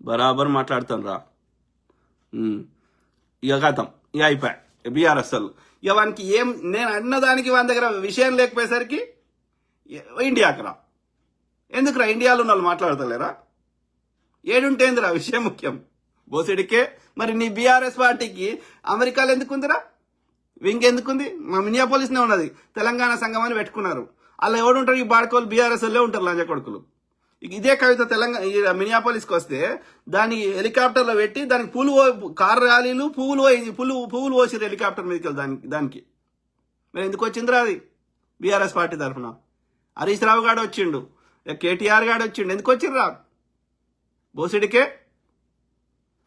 బరాబర్ మాట్లాడుతాను రా. ఇక కథం, ఇక అయిపోయా బీఆర్ఎస్ వాళ్ళు. ఇక వానికి ఏం నేను అన్నదానికి వాని దగ్గర విషయం లేకపోయేసరికి ఇండియాకి రా. ఎందుకురా ఇండియాలో ఉన్న వాళ్ళు మాట్లాడతలేరా? ఏడుంటేందిరా విషయం ముఖ్యం బోసిడికే. మరి నీ బీఆర్ఎస్ పార్టీకి అమెరికాలో ఎందుకుందిరా? ఇంకెందుకుంది? మా మినియాపోలిస్నే ఉన్నది, తెలంగాణ సంఘం అని పెట్టుకున్నారు. అలా ఎవడుంటారు? ఈ బాడుకోలు బీఆర్ఎస్ వాళ్ళే ఉంటారు, లంజ కొడుకులు. ఇదే కవిత తెలంగాణ మినియాపోలిస్కి వస్తే దాన్ని హెలికాప్టర్లో పెట్టి దానికి కారు ర్యాలీలు పువ్వులు పోసిరు హెలికాప్టర్ మీదకి వెళ్ళి దానికి. మరి ఎందుకు వచ్చిందిరా అది? బీఆర్ఎస్ పార్టీ తరఫున హరీష్ రావు గాడు వచ్చిండు, కేటీఆర్ గాడు వచ్చిండు. ఎందుకు వచ్చిర్రా బోసిడికే?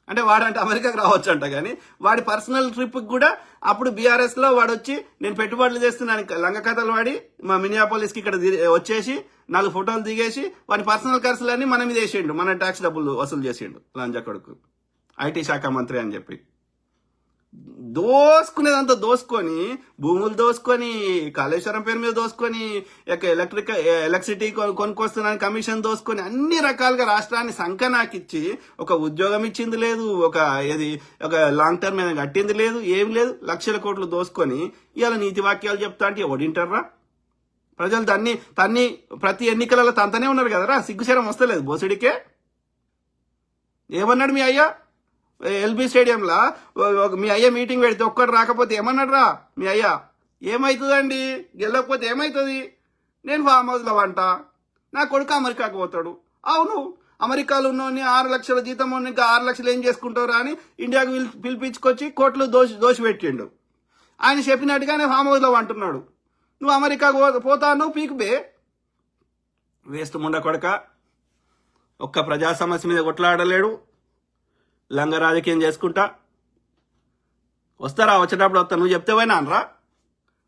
అంటే వాడంటే అమెరికాకి రావచ్చు అంట, కానీ వాడి పర్సనల్ ట్రిప్కి కూడా అప్పుడు బీఆర్ఎస్లో వాడు వచ్చి నేను పెట్టుబడులు చేస్తున్నాను లంగ కథలు వాడి మా మినియాపోలిస్కి ఇక్కడ వచ్చేసి 4 ఫోటోలు దిగేసి వాడి పర్సనల్ ఖర్చులన్నీ మన మీద వేసిండు, మన ట్యాక్స్ డబ్బులు వసూలు చేసిండు లంజా కొడుకు, ఐటీ శాఖ మంత్రి అని చెప్పి. దోసుకునేదంతా దోసుకొని, భూములు దోసుకొని, కాళేశ్వరం పేరు మీద దోసుకొని, ఎలక్ట్రిసిటీ కొనుక్కొస్తున్నాను కమిషన్ దోసుకొని, అన్ని రకాలుగా రాష్ట్రాన్ని సంకనాకిచ్చి ఒక ఉద్యోగం ఇచ్చింది లేదు, ఒక లాంగ్ టర్మ్ మీద కట్టింది లేదు, ఏం లేదు. లక్షల కోట్లు దోసుకొని ఇవాళ నీతి వాక్యాలు చెప్తా అంటే ఎవడింటారా? ప్రజలు తన్ని ప్రతి ఎన్నికలలో తంతనే ఉన్నారు కదరా, సిగ్గుశరం వస్తలేదు బోసిడికే. ఏమన్నాడు మీ అయ్యా ఎల్బీ స్టేడియంలో? మీ అయ్యా మీటింగ్ పెడితే ఒక్కడు రాకపోతే ఏమన్నాడు రా మీ అయ్యా? ఏమవుతుందండి గెలకపోతే ఏమవుతుంది? నేను ఫామ్ హౌస్లో వంట, నా కొడుకు అమెరికాకు పోతాడు. అవును, అమెరికాలో ఉన్నోని 6 లక్షల జీతం ఉన్న ఇంకా 6 లక్షలు ఏం చేసుకుంటారా అని ఇండియాకు పిలిపించుకొచ్చి కోట్లు దోషి పెట్టిండు. ఆయన చెప్పినట్టుగానే ఫామ్ హౌస్లో వంటున్నాడు. నువ్వు అమెరికాకు పోతాను పీకుబే వేస్ట్ ముండ కొడక. ఒక్క ప్రజా సమస్య మీద కొట్లాడలేడు, లంగ రాజకీయం చేసుకుంటా. వస్తారా? వచ్చేటప్పుడు వస్తా. నువ్వు చెప్తే పోయినా అనరా?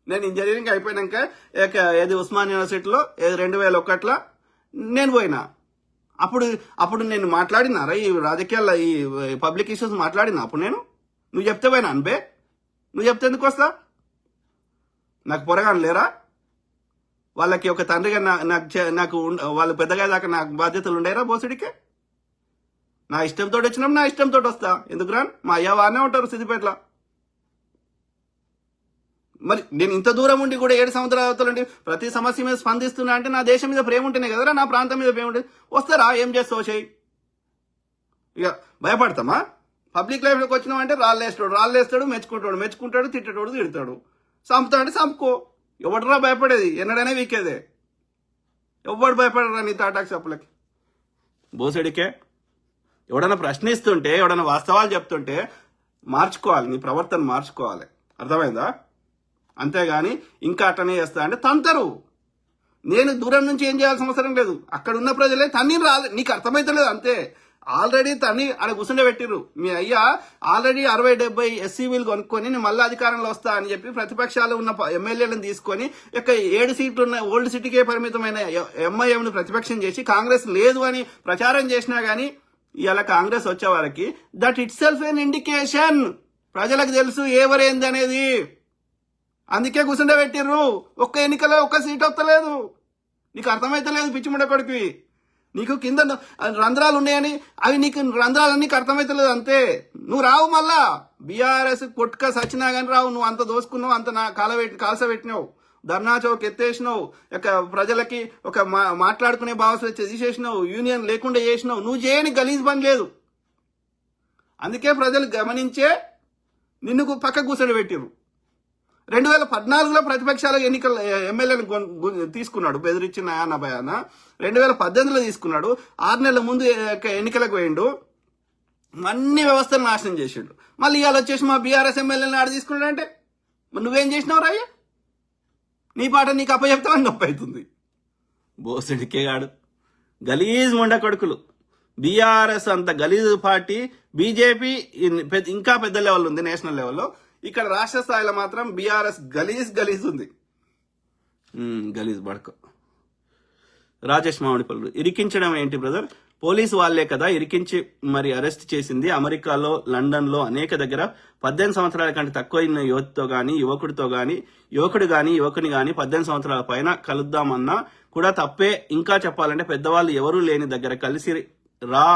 నేను ఇంజనీరింగ్ అయిపోయినాక ఏది ఉస్మాన్ యూనివర్సిటీలో 2001లో నేను పోయినా. అప్పుడు నేను మాట్లాడినారా ఈ రాజకీయాల్లో ఈ పబ్లిక్ ఇష్యూస్ మాట్లాడినా? అప్పుడు నువ్వు చెప్తే పోయినా అనిబే. నువ్వు చెప్తే ఎందుకు వస్తా? నాకు పొరగాను లేరా? వాళ్ళకి ఒక తండ్రిగా నాకు వాళ్ళు పెద్దగా దాకా నాకు బాధ్యతలు ఉండేరా బోసుడికే? నా ఇష్టంతో వచ్చినాం, నా ఇష్టంతో వస్తా. ఎందుకు రాను? మా అయ్య వానే ఉంటారు సిద్దిపేటలో. మరి నేను ఇంత దూరం ఉండి కూడా 7 సంవత్సరాల ఉండి ప్రతి సమస్య మీద స్పందిస్తున్నా అంటే నా దేశం మీద ప్రేమ ఉంటేనే కదరా, నా ప్రాంతం మీద ప్రేమ ఉంటుంది. వస్తారా? ఏం చేస్తావు చేయి. ఇక భయపడతామా? పబ్లిక్ లైఫ్లోకి వచ్చినావు అంటే రాళ్ళేస్తాడు, మెచ్చుకుంటాడు, తిట్టేటోడు తిడతాడు, చంపుతాడు అంటే చంపుకో. ఎవడరా భయపడేది? ఎన్నడైనా వీకేదే. ఎవడు భయపడరా నీ తాటాకు చెప్పులకి బోసడికే? ఎవడన్నా ప్రశ్నిస్తుంటే, ఎవడన్నా వాస్తవాలు చెప్తుంటే మార్చుకోవాలి, నీ ప్రవర్తన మార్చుకోవాలి. అర్థమైందా? అంతేగాని ఇంకా అట్టనే చేస్తా అంటే తంతరు. నేను దూరం నుంచి ఏం చేయాల్సిన అవసరం లేదు. అక్కడ ఉన్న ప్రజలే తన్ని రాలేదు, నీకు అర్థమైతలేదు అంతే. ఆల్రెడీ తన్ని ఆడ కూర్చుండే పెట్టిర్రు. మీ అయ్యా ఆల్రెడీ 60-70 ఎస్సీవీలు కొనుక్కొని నేను మళ్ళీ అధికారంలో వస్తా అని చెప్పి ప్రతిపక్షాలు ఉన్న ఎమ్మెల్యేలను తీసుకొని 7 సీట్లు ఉన్న ఓల్డ్ సిటీకే పరిమితమైన ఎంఐఎంను ప్రతిపక్షం చేసి కాంగ్రెస్ లేదు అని ప్రచారం చేసినా గానీ ఇలా కాంగ్రెస్ వచ్చే వారికి that itself an indication. ప్రజలకు తెలుసు ఎవరేంది అనేది. అందుకే కూర్చుండే పెట్టిర్రు. ఒక్క ఎన్నికలో 1 సీట్ వస్తలేదు. నీకు అర్థమైతలేదు పిచ్చిముండ కొడుకువి. నీకు కింద రంధ్రాలు ఉన్నాయని అవి నీకు రంధ్రాలన్నీ అర్థమైతలేదు అంతే. నువ్వు రావు మళ్ళా. బీఆర్ఎస్ కొట్టుక సచ్చినా కానీ రావు. నువ్వు అంత దోసుకున్నావు, అంత కాల్సబెట్టినావు, ధర్నా చౌక్ ఎత్తేసినావు, ప్రజలకి ఒక మాట్లాడుకునే భావన తీసేసినావు, యూనియన్ లేకుండా చేసినావు. నువ్వు చేయని గలీజ్ పని లేదు. అందుకే ప్రజలు గమనించే నిన్ను పక్క కూర్చొని పెట్టిరు. 2014లో ప్రతిపక్షాల ఎన్నికల ఎమ్మెల్యేలు తీసుకున్నాడు బెదిరించిన నా భయాన. 2018లో తీసుకున్నాడు. 6 నెలల ముందు ఎన్నికలకు పోయిండు. అన్ని వ్యవస్థలు నాశనం చేసిండు. మళ్ళీ ఇవాళ వచ్చేసి మా బీఆర్ఎస్ ఎమ్మెల్యేలను ఆడ తీసుకున్నాడు అంటే నువ్వేం చేసినావు రాయ్యా? నీ పాట నీకు అప్పచెప్తామని నొప్పి అవుతుంది. బోసడికే గాడు గలీజ్ మొండ కొడుకులు. బీఆర్ఎస్ అంత గలీజ్ పార్టీ, బీజేపీ ఇంకా పెద్ద లెవెల్ ఉంది నేషనల్ లెవెల్లో. ఇక్కడ రాష్ట్ర స్థాయిలో మాత్రం బీఆర్ఎస్ గలీజ్ ఉంది. గలీజ్ బడక. రాజేష్ మామిడిపల్లి ఇరికించడం ఏంటి బ్రదర్? పోలీసు వాళ్లే కదా ఇరికించి మరి అరెస్ట్ చేసింది. అమెరికాలో, లండన్ లో అనేక దగ్గర 18 సంవత్సరాల కంటే తక్కువ యువతితో గాని, యువకుడు గాని, యువకుని గాని 18 సంవత్సరాల పైన కలుద్దామన్నా కూడా తప్పే. ఇంకా చెప్పాలంటే పెద్దవాళ్ళు ఎవరూ లేని దగ్గర కలిసి రా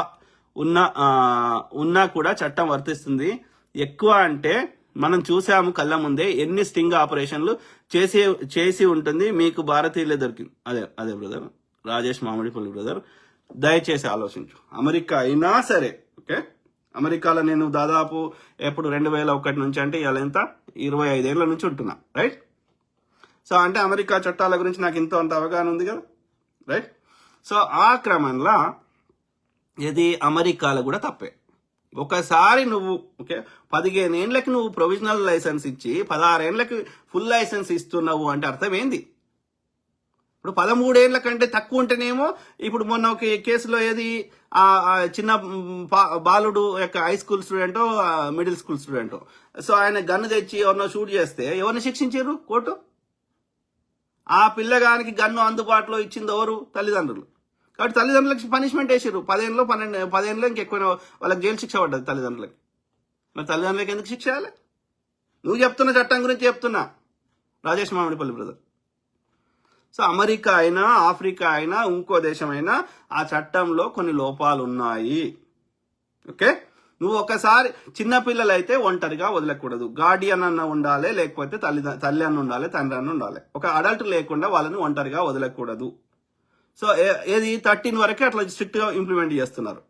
ఉన్నా కూడా చట్టం వర్తిస్తుంది. ఎక్కువ అంటే మనం చూసాము కళ్ళ ముందే ఎన్ని స్టింగ్ ఆపరేషన్లు చేసి ఉంటుంది. మీకు భారతీయులే దొరికింది. అదే బ్రదర్, రాజేష్ మామిడిపల్లి బ్రదర్, దయచేసి ఆలోచించు. అమెరికా అయినా సరే, ఓకే, అమెరికాలో నేను దాదాపు ఎప్పుడు 2001 నుంచి అంటే ఇవాళ ఎంత 25 ఏళ్ల నుంచి ఉంటున్నా, రైట్. సో అంటే అమెరికా చట్టాల గురించి నాకు ఇంత అంత అవగాహన ఉంది కదా, రైట్. సో ఆ క్రమంలో ఇది అమెరికాలో కూడా తప్పే. ఒకసారి నువ్వు ఓకే 15 ఏళ్ళకి నువ్వు ప్రొవిజనల్ లైసెన్స్ ఇచ్చి 16 ఏళ్ళకి ఫుల్ లైసెన్స్ ఇస్తున్నావు అంటే అర్థం ఏంది? ఇప్పుడు 13 ఏళ్ల కంటే తక్కువ ఉంటేనేమో, ఇప్పుడు మొన్న ఒక కేసులో ఏది చిన్న బాలుడు యొక్క హై స్కూల్ స్టూడెంటో మిడిల్ స్కూల్ స్టూడెంటో, సో ఆయన గన్ను తెచ్చి ఎవరినో షూట్ చేస్తే ఎవరిని శిక్షించారు కోర్టు? ఆ పిల్లగానికి గన్ను అందుబాటులో ఇచ్చింది ఎవరు? తల్లిదండ్రులు. కాబట్టి తల్లిదండ్రులకి పనిష్మెంట్ వేసారు. 10 ఏళ్ళు 10 ఏళ్ళు ఇంకెక్కువ వాళ్ళకి జైలు శిక్ష పడ్డది తల్లిదండ్రులకి. మరి తల్లిదండ్రులకి ఎందుకు శిక్ష చేయాలి? నువ్వు చెప్తున్న చట్టం గురించి చెప్తున్నా, Rajesh Mamidipalli brother. So America అయినా ఆఫ్రికా అయినా ఇంకో దేశం అయినా ఆ చట్టంలో కొన్ని లోపాలు ఉన్నాయి. ఓకే, నువ్వు ఒకసారి చిన్నపిల్లలు అయితే ఒంటరిగా వదలకూడదు. గార్డియన్ అన్న ఉండాలి, లేకపోతే తల్లి అన్న ఉండాలి, తండ్రి అన్న ఉండాలి. ఒక అడల్ట్ లేకుండా వాళ్ళని ఒంటరిగా వదలకూడదు. సో ఏది 13 వరకే అట్లా స్ట్రిక్ట్ గా ఇంప్లిమెంట్ చేస్తున్నారు.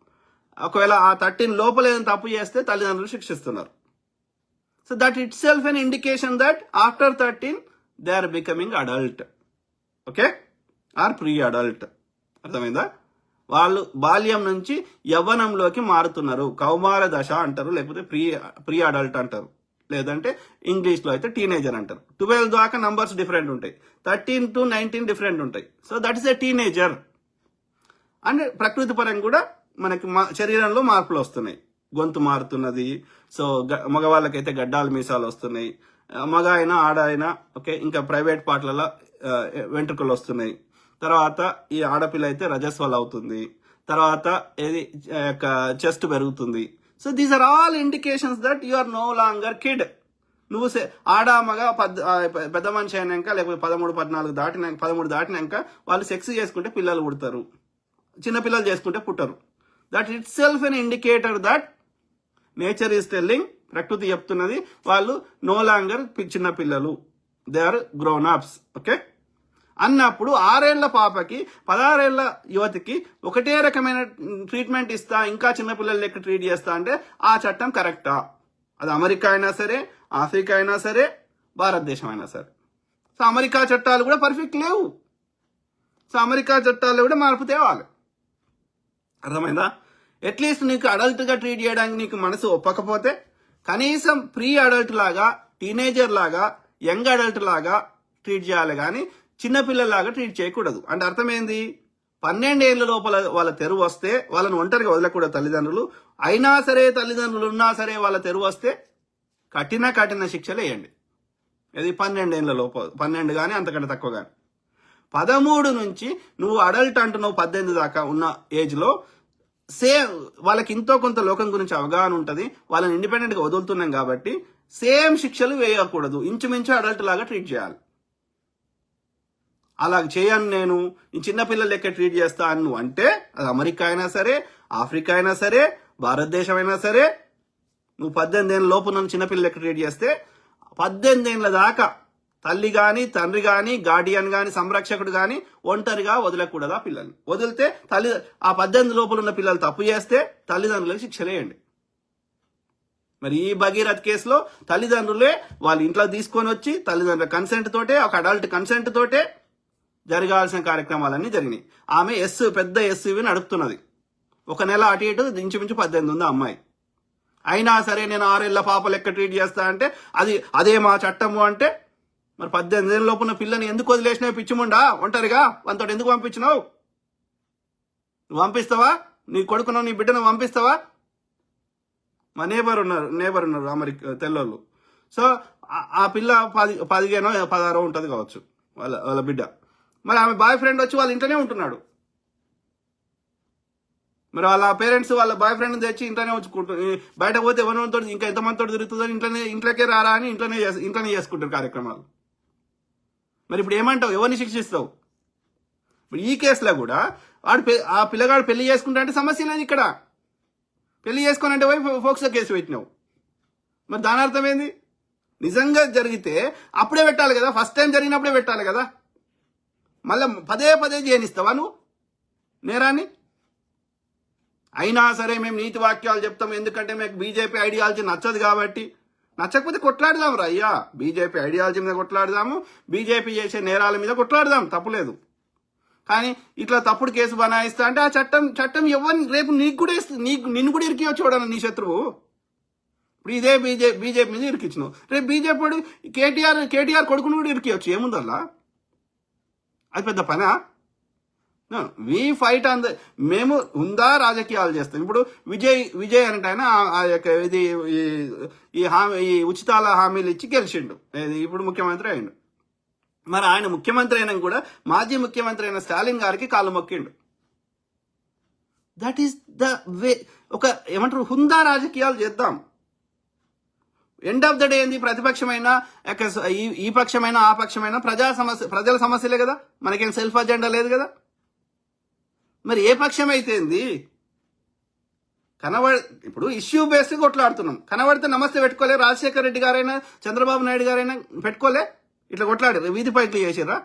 ఒకవేళ ఆ 13 లోపల ఏదైనా తప్పు చేస్తే తల్లిదండ్రులు శిక్షిస్తున్నారు. So that itself an indication that after 13 they are becoming adult, okay, or pre adult. అర్థమైందా? వాళ్ళు బాల్యం నుంచి యవ్వనంలోకి మారుతున్నారు. కౌమార దశ అంటారు, లేకపోతే ప్రీ అడల్ట్ అంటారు, లేదంటే ఇంగ్లీష్లో అయితే టీనేజర్ అంటారు. 12 దాకా నంబర్స్ డిఫరెంట్ ఉంటాయి, 13 to 19 డిఫరెంట్ ఉంటాయి. So that is a teenager. And ప్రకృతి పరంగా కూడా మనకి శరీరంలో మార్పులు వస్తున్నాయి. గొంతు మారుతున్నది. సో మగవాళ్ళకైతే గడ్డాలు మీసాలు వస్తున్నాయి, మగ అయినా ఆడ అయినా, ఓకే. ఇంకా ప్రైవేట్ పార్ట్లలో వెంట్రుకలు వస్తున్నాయి. తర్వాత ఈ ఆడపిల్ల అయితే రజస్వల్ అవుతుంది. తర్వాత ఏది చెస్ట్ పెరుగుతుంది. So these are all indications that you are no longer kid. నువ్వు ఆడ మగ పెద్ద మనిషి అయినాక, లేకపోతే 13 దాటినాక వాళ్ళు సెక్స్ చేసుకుంటే పిల్లలు పుడతారు, చిన్నపిల్లలు చేసుకుంటే పుట్టరు. That itself an indicator that nature is telling, ప్రకృతి చెప్తున్నది, వాళ్ళు నో లాంగర్ చిన్న పిల్లలు, they are grown ups, okay. అన్నప్పుడు 6 ఏళ్ల పాపకి 16 ఏళ్ల యువతికి ఒకటే రకమైన ట్రీట్మెంట్ ఇస్తా, ఇంకా చిన్నపిల్లల లెక్క ట్రీట్ చేస్తా అంటే ఆ చట్టం కరెక్టా? అది అమెరికా అయినా సరే, ఆఫ్రికా అయినా సరే, భారతదేశం అయినా సరే. సో అమెరికా చట్టాలు కూడా పర్ఫెక్ట్ లేవు. సో అమెరికా చట్టాలు కూడా మార్పు తేవాలి. అర్థమైందా? అట్లీస్ట్ నీకు అడల్ట్గా ట్రీట్ చేయడానికి నీకు మనసు ఒప్పకపోతే కనీసం ప్రీ అడల్ట్ లాగా, టీనేజర్ లాగా, యంగ్ అడల్ట్ లాగా ట్రీట్ చేయాలి, కానీ చిన్నపిల్లలాగా ట్రీట్ చేయకూడదు. అంటే అర్థమైంది, 12 ఏళ్ళ లోపల వాళ్ళ తెరువు వస్తే వాళ్ళని ఒంటరిగా వదలకూడదు తల్లిదండ్రులు. అయినా సరే తల్లిదండ్రులు ఉన్నా సరే వాళ్ళ తెరువు వస్తే కఠిన శిక్షలు వేయండి. ఇది 12 ఏళ్ళ లోపల, 12 కానీ అంతకంటే తక్కువ కానీ. 13 నుంచి నువ్వు అడల్ట్ అంటున్నావు, 18 దాకా ఉన్న ఏజ్లో సేమ్ వాళ్ళకి ఇంతో కొంత లోకం గురించి అవగాహన ఉంటుంది, వాళ్ళని ఇండిపెండెంట్గా వదులుతున్నాం కాబట్టి సేమ్ శిక్షలు వేయకూడదు, ఇంచుమించు అడల్ట్ లాగా ట్రీట్ చేయాలి. అలా చేయను నేను, ఈ చిన్నపిల్లలు లెక్క ట్రీట్ చేస్తాను నువ్వు అంటే, అది అమెరికా అయినా సరే, ఆఫ్రికా అయినా సరే, భారతదేశం అయినా సరే, నువ్వు 18 ఏళ్ళ లోపు నన్ను చిన్నపిల్లలు లెక్క ట్రీట్ చేస్తే 18 ఏళ్ళ దాకా తల్లి కానీ, తండ్రి కానీ, గార్డియన్ కానీ, సంరక్షకుడు కానీ ఒంటరిగా వదలకూడదు. ఆ పిల్లల్ని వదిలితే ఆ 18 లోపల ఉన్న పిల్లలు తప్పు చేస్తే తల్లిదండ్రులకు శిక్షలేయండి. మరి ఈ భగీరథ్ కేసులో తల్లిదండ్రులే వాళ్ళ ఇంట్లో తీసుకొని వచ్చి తల్లిదండ్రుల కన్సెంట్ తోటే, ఒక అడల్ట్ కన్సెంట్ తోటే జరగాల్సిన కార్యక్రమాలన్నీ జరిగినాయి. ఆమె పెద్ద ఎస్యూవి నడుపుతున్నది. 1 నెల అటు ఇటు ఇంచుమించు 18 ఉంది అమ్మాయి. అయినా సరే నేను 6 ఏళ్ల పాప లెక్క ట్రీట్ చేస్తా అంటే అదే మా చట్టము అంటే, మరి 18 ఏళ్ళ లోపున్న పిల్లని ఎందుకు వదిలేసినావు? పిచ్చిముండా ఒంటరిగా వంతోటి ఎందుకు పంపించినావు? నువ్వు పంపిస్తావా? నీ కొడుకును నీ బిడ్డను పంపిస్తావా? మా నేబర్ ఉన్నారు అమెరికా తెల్లోళ్ళు. సో ఆ పిల్ల 15 16 ఉంటుంది కావచ్చు వాళ్ళ బిడ్డ. మరి ఆమె బాయ్ ఫ్రెండ్ వచ్చి వాళ్ళ ఇంట్లోనే ఉంటున్నాడు. మరి వాళ్ళ పేరెంట్స్ వాళ్ళ బాయ్ ఫ్రెండ్ తెచ్చి ఇంట్లోనే వచ్చుకుంటారు. బయట పోతే ఎవరితో ఇంకా ఎంతమందితో తిరుగుతుందని ఇంట్లోకే రారా అని ఇంట్లోనే చేసుకుంటారు కార్యక్రమాలు. మరి ఇప్పుడు ఏమంటావు? ఎవరిని శిక్షిస్తావు? ఇప్పుడు ఈ కేసులో కూడా ఆ పిల్లగాడు పెళ్లి చేసుకుంటా అంటే సమస్య లేదు ఇక్కడ. పెళ్లి చేసుకొని అంటే పోయి ఫోక్సో కేసు పెట్టినావు. మరి దాని అర్థం ఏంది? నిజంగా జరిగితే అప్పుడే పెట్టాలి కదా, ఫస్ట్ టైం జరిగినప్పుడే పెట్టాలి కదా. మళ్ళీ పదే పదే చేయనిస్తావా నువ్వు నేరాన్ని? అయినా సరే మేము నీతి వాక్యాలు చెప్తాం, ఎందుకంటే మీకు బీజేపీ ఐడియాలజీ నచ్చదు కాబట్టి. నచ్చకపోతే కొట్లాడదాం రా అయ్యా, బీజేపీ ఐడియాలజీ మీద కొట్లాడదాము, బీజేపీ చేసే నేరాల మీద కొట్లాడదాం, తప్పులేదు. కానీ ఇట్లా తప్పుడు కేసు బనాయిస్తా అంటే ఆ చట్టం ఎవరిని రేపు నీకు కూడా నిన్ను కూడా ఇరికియో చూడాలి నీ శత్రువు. ఇప్పుడు ఇదే బీజేపీ మీద ఇరికిచ్చినావు, రేపు బీజేపీ కేటీఆర్ కొడుకును కూడా ఇరికియొచ్చు, ఏముందల్లా? అది పెద్ద పనా? వి ఫైట్ ఆన్ ద, మేము ఉందా రాజకీయాలు చేస్తాం. ఇప్పుడు విజయ్ అంటే ఆయన ఇది ఈ ఉచితాల హామీలు ఇచ్చి గెలిచిండు, ఇప్పుడు ముఖ్యమంత్రి అయిండు. మరి ఆయన ముఖ్యమంత్రి అయినా కూడా మాజీ ముఖ్యమంత్రి అయిన స్టాలిన్ గారికి కాళ్ళు మొక్కిండు. That is the way. ఒక ఏమంటారు, హుందా రాజకీయాలు చేద్దాం. ఎండ్ ఆఫ్ ద డే ఏంది, ప్రతిపక్షమైన ఈ పక్షమైన ఆ పక్షమైన ప్రజల సమస్యలే కదా, మనకేం సెల్ఫ్ అజెండా లేదు కదా. మరి ఏ పక్షం అయితే ఏంది, ఇప్పుడు ఇష్యూ బేస్డ్ కొట్లాడుతున్నాం. కనబడితే నమస్తే పెట్టుకోలే, రాజశేఖర రెడ్డి గారైనా చంద్రబాబు నాయుడు గారైనా పెట్టుకోలే, ఇట్లా కొట్లాడారు, వీధి పైట్లు చేసారా?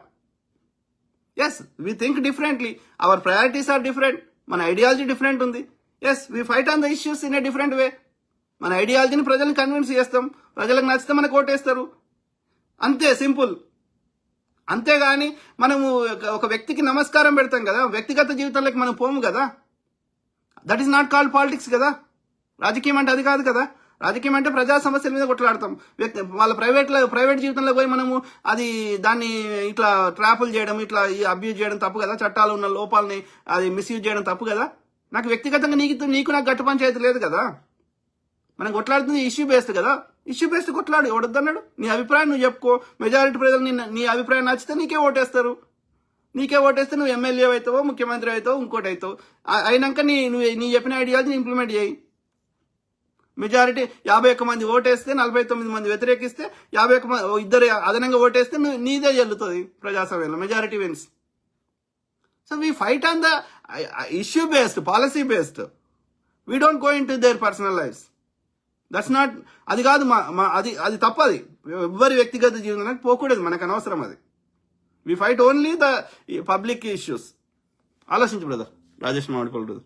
Yes, we think differently, our priorities are different, మన ఐడియాలజీ డిఫరెంట్ ఉంది. Yes, we fight on the issues in a different way. మన ఐడియాలజీని ప్రజల్ని కన్విన్స్ చేస్తాం, ప్రజలకు నచ్చితే మనకు ఓటేస్తారు, అంతే సింపుల్. అంతేగాని మనము ఒక వ్యక్తికి నమస్కారం పెడతాం కదా, వ్యక్తిగత జీవితంలోకి మనం పోము కదా. That is not called politics కదా. రాజకీయం అంటే అది కాదు కదా. రాజకీయం అంటే ప్రజా సమస్యల మీద కొట్లాడతాం. వాళ్ళ ప్రైవేట్ జీవితంలో పోయి మనము దాన్ని ఇట్లా ట్రాపులు చేయడం, ఇట్లా అబ్యూజ్ చేయడం తప్పు కదా. చట్టాలు ఉన్న లోపాలని అది మిస్యూజ్ చేయడం తప్పు కదా. నాకు వ్యక్తిగతంగా నీకు నాకు గట్టు పంచాయతీ లేదు కదా. మనం కొట్లాడుతుంది ఇష్యూ బేస్డ్ కదా. ఇష్యూ బేస్డ్ కొట్లాడు, ఎవడొద్దన్నాడు? నీ అభిప్రాయం నువ్వు చెప్పుకో. మెజారిటీ ప్రజలు నీ అభిప్రాయం నచ్చితే నీకే ఓటేస్తారు. నువ్వు ఎమ్మెల్యే అవుతావో, ముఖ్యమంత్రి అవుతావు, ఇంకోటి అవుతావు. అయినాక నీ చెప్పిన ఐడియాలజీ ఇంప్లిమెంట్ చేయి. మెజారిటీ 51 మంది ఓటేస్తే 49 మంది వ్యతిరేకిస్తే 51 మంది ఇద్దరు అదనంగా ఓటేస్తే నీదే చెల్లుతుంది ప్రజాస్వామ్యంలో, majority wins. So we fight on the issue based, policy based. We don't go into their personal lives. That's not, అది కాదు అది తప్పది. ఎవరి వ్యక్తిగత జీవనానికి పోకూడదు, మనకు అనవసరం అది. We fight only the public issues. ఆలోచించు బ్రదర్, రాజేష్ మామిడిపల్లి బ్రదర్.